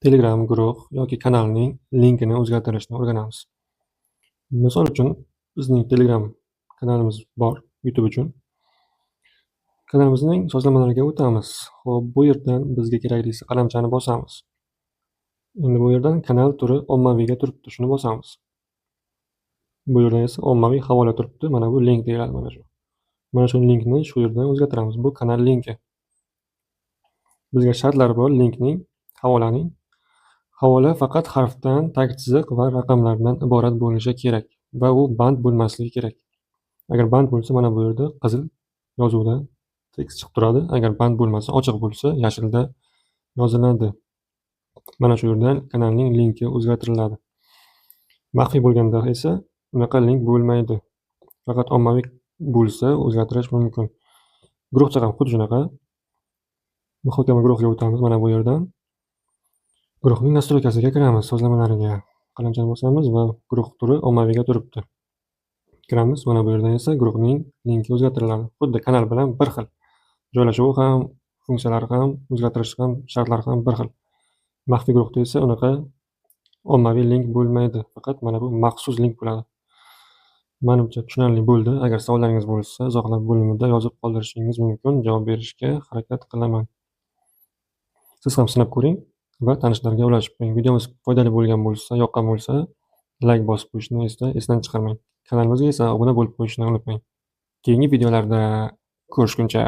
Telegram guruh yoki kanalning linkini o'zgartirishni o'rganamiz. Misol uchun, bizning Telegram kanalimiz bor YouTube uchun. Kanalimizning sozlamalariga o'tamiz. Xo'p, bu yerdan bizga keraklisi qalamchani bosamiz. Endi bu yerdan kanal turi ommaviyga turibdi, shuni bosamiz. Bu yerda esa ommaviy havola turibdi. Mana bu link deyiladi mana shu. Mana shu linkni shu yerdan o'zgartiramiz. Bu kanal linki. Bizga shartlari bor linkning, havolaning. Havola faqat harfdan, tag chiziq va raqamlardan iborat bo'lishi kerak va u band bo'lmasligi kerak. Agar band bo'lsa, mana bu yerda qizil yozuvda tekst chiqib turadi. Agar band bo'lmasa, ochiq bo'lsa, yashilda yoziladi. Mana shu yerdan kanalning linki o'zgartiriladi. Maxfiy bo'lganda esa unaqa link bo'lmaydi. Faqat ommaviy bo'lsa o'zgartirish mumkin. Guruhcha ham xuddi shunaqa. Muhokama guruhiga o'tamiz mana bu yerdan. Guruhning nastroykasiga kiramiz, sozlamalariga qalamchani bosamiz va guruh turi ommaviyga turibdi. Kiramiz, mana bu yerdan esa guruhning linki o'zgartiriladi. Xuddi kanal bilan bir xil. Joylashuvi ham, funksiyalari ham, o'zgartirish ham, shartlari ham bir xil. Maxfiy guruhda esa unaqa ommaviy link bo'lmaydi. Faqat mana bu maxsus link bo'ladi. Menimcha tushunarli bo'ldi. Agar savollaringiz bo'lsa, izohlar bo'limida yozib qoldirishingiz mumkin. Javob berishga harakat qilaman. Siz ham sinab ko'ring va tanishlarga ulashib qo'ying. Videomiz foydali bo'lgan bo'lsa, yoqqan bo'lsa, like bosib qo'yishni esdan chiqarmang. Kanalimizga esa obuna bo'lib qo'yishni unutmang. Keyingi videolarda ko'rishguncha